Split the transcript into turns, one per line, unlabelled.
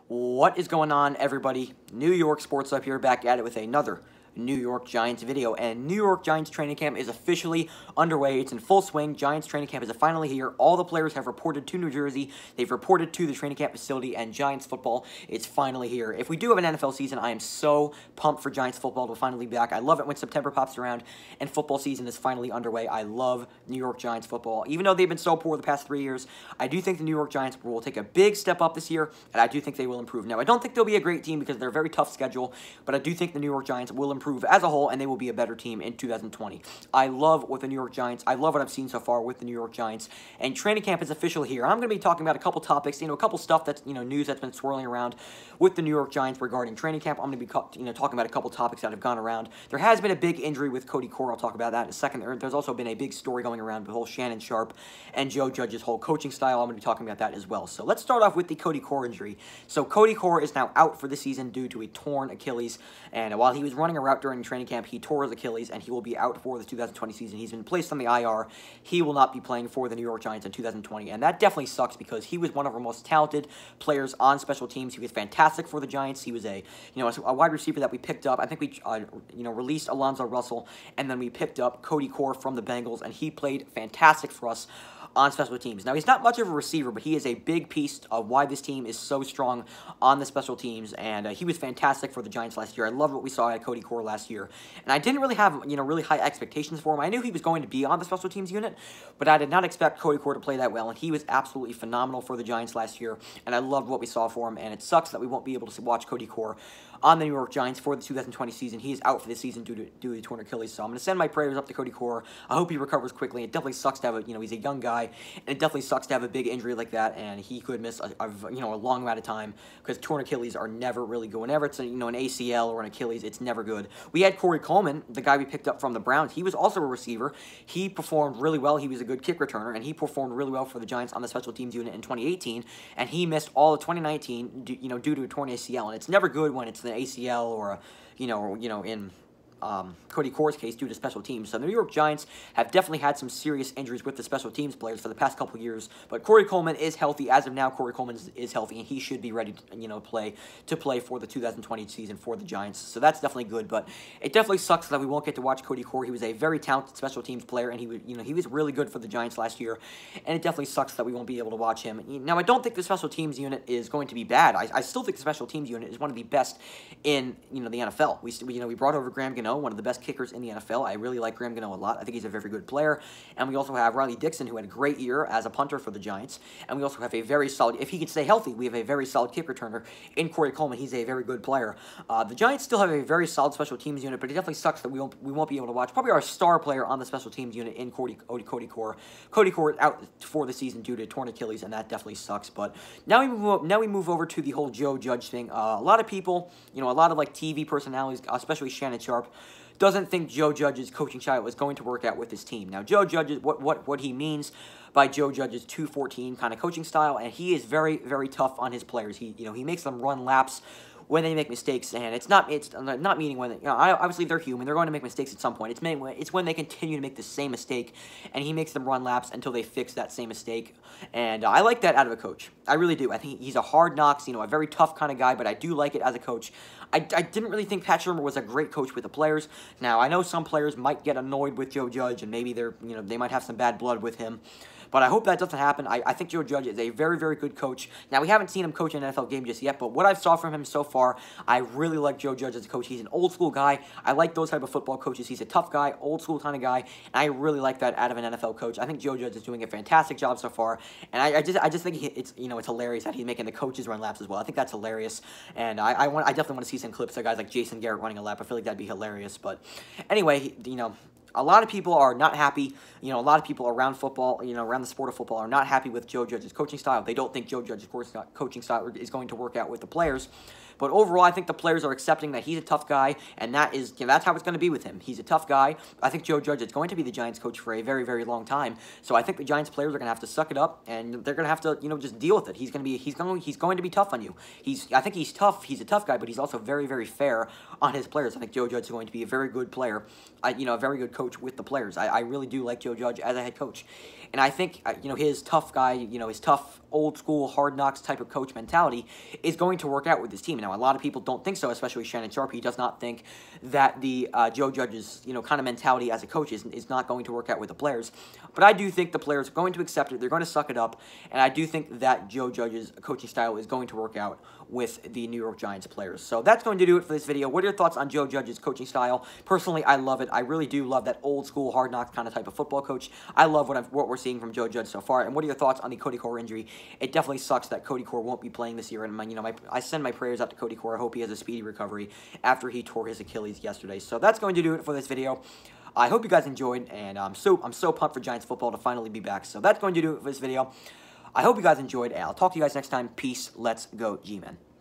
What is going on, everybody? New York Sports Up here, back at it with another New York Giants video, and New York Giants training camp is officially underway. It's in full swing. Giants training camp is finally here. All the players have reported to New Jersey. They've reported to the training camp facility, and Giants football is finally here. If we do have an NFL season, I am so pumped for Giants football to finally be back. I love it when September pops around and football season is finally underway. I love New York Giants football. Even though they've been so poor the past 3 years, I do think the New York Giants will take a big step up this year, and I do think they will improve. Now, I don't think they'll be a great team because they're a very tough schedule, but I do think the New York Giants will improve as a whole, and they will be a better team in 2020. I love what the New York Giants, I love what I've seen so far with the New York Giants, and training camp is official here. I'm going to be talking about a couple topics, a couple stuff that's, news that's been swirling around with the New York Giants regarding training camp. I'm going to be, talking about a couple topics that have gone around. There has been a big injury with Cody Core. I'll talk about that in a second. There's also been a big story going around with the whole Shannon Sharp and Joe Judge's whole coaching style. I'm going to be talking about that as well. So let's start off with the Cody Core injury. So Cody Core is now out for the season due to a torn Achilles, and while he was running a route during training camp, he tore his Achilles, and he will be out for the 2020 season. He's been placed on the IR. He will not be playing for the New York Giants in 2020, and that definitely sucks because he was one of our most talented players on special teams. He was fantastic for the Giants. He was a wide receiver that we picked up. I think we released Alonzo Russell, and then we picked up Cody Core from the Bengals, and he played fantastic for us on special teams. Now, he's not much of a receiver, but he is a big piece of why this team is so strong on the special teams, and he was fantastic for the Giants last year. I love what we saw at Cody Core last year, and I didn't really have, really high expectations for him. I knew he was going to be on the special teams unit, but I did not expect Cody Core to play that well, and he was absolutely phenomenal for the Giants last year, and I loved what we saw for him, and it sucks that we won't be able to watch Cody Core on the New York Giants for the 2020 season. He is out for the season due to the torn Achilles, so I'm going to send my prayers up to Cody Core. I hope he recovers quickly. It definitely sucks to have he's a young guy, and it definitely sucks to have a big injury like that, and he could miss a long amount of time because torn Achilles are never really good. Whenever it's an ACL or an Achilles, it's never good. We had Corey Coleman, the guy we picked up from the Browns. He was also a receiver. He performed really well. He was a good kick returner, and he performed really well for the Giants on the special teams unit in 2018, and he missed all of 2019 due to a torn ACL, and it's never good when it's an ACL or in Cody Core's case due to special teams. So the New York Giants have definitely had some serious injuries with the special teams players for the past couple years, but Corey Coleman is healthy. As of now, Corey Coleman is healthy, and he should be ready to play for the 2020 season for the Giants. So that's definitely good, but it definitely sucks that we won't get to watch Cody Core. He was a very talented special teams player, and he was really good for the Giants last year, and it definitely sucks that we won't be able to watch him. Now, I don't think the special teams unit is going to be bad. I still think the special teams unit is one of the best in the NFL. We brought over Graham Gano, one of the best kickers in the NFL. I really like Graham Gano a lot. I think he's a very good player. And we also have Riley Dixon, who had a great year as a punter for the Giants. And we also have a very solid, if he can stay healthy, we have a very solid kick returner in Corey Coleman. He's a very good player. The Giants still have a very solid special teams unit, but it definitely sucks that we won't be able to watch probably our star player on the special teams unit in Cody Core. Cody Core is out for the season due to torn Achilles, and that definitely sucks. But now we move over to the whole Joe Judge thing. A lot of people, a lot of TV personalities, especially Shannon Sharp, doesn't think Joe Judge's coaching style is going to work out with his team. Now, Joe Judge, what he means by Joe Judge's 2-14 kind of coaching style, and he is very, very tough on his players. He makes them run laps when they make mistakes, and it's not meaning when obviously they're human. They're going to make mistakes at some point. It's when they continue to make the same mistake, and he makes them run laps until they fix that same mistake. And I like that out of a coach. I really do. I think he's a hard knocks, a very tough kind of guy, but I do like it as a coach. I didn't really think Pat Shurmur was a great coach with the players. Now, I know some players might get annoyed with Joe Judge, and maybe they might have some bad blood with him. But I hope that doesn't happen. I think Joe Judge is a very, very good coach. Now, we haven't seen him coach an NFL game just yet, but what I've saw from him so far, I really like Joe Judge as a coach. He's an old-school guy. I like those type of football coaches. He's a tough guy, old-school kind of guy, and I really like that out of an NFL coach. I think Joe Judge is doing a fantastic job so far, and I just think it's hilarious that he's making the coaches run laps as well. I think that's hilarious, and I definitely want to see some clips of guys like Jason Garrett running a lap. I feel like that'd be hilarious, but anyway, a lot of people are not happy. A lot of people around football, around the sport of football, are not happy with Joe Judge's coaching style. They don't think Joe Judge's coaching style is going to work out with the players. But overall, I think the players are accepting that he's a tough guy, and that's how it's going to be with him. He's a tough guy. I think Joe Judge is going to be the Giants coach for a very, very long time. So I think the Giants players are going to have to suck it up, and they're going to have to, just deal with it. He's going to be tough on you. I think he's tough. He's a tough guy, but he's also very, very fair on his players. I think Joe Judge is going to be a very good player, a very good coach coach with the players. I really do like Joe Judge as a head coach. And I think, his tough guy, his tough, old school, hard knocks type of coach mentality is going to work out with this team. Now, a lot of people don't think so, especially Shannon Sharpe. He does not think that the Joe Judge's, kind of mentality as a coach is not going to work out with the players. But I do think the players are going to accept it. They're going to suck it up. And I do think that Joe Judge's coaching style is going to work out with the New York Giants players. So that's going to do it for this video. What are your thoughts on Joe Judge's coaching style? Personally, I love it. I really do love that old school, hard knocks kind of type of football coach. I love what we're seeing from Joe Judge so far. And what are your thoughts on the Cody Core injury? It definitely sucks that Cody Core won't be playing this year. And I send my prayers out to Cody Core. I hope he has a speedy recovery after he tore his Achilles yesterday. So that's going to do it for this video. I hope you guys enjoyed, and I'm so pumped for Giants football to finally be back. So that's going to do it for this video. I hope you guys enjoyed, and I'll talk to you guys next time. Peace. Let's go, G-Men.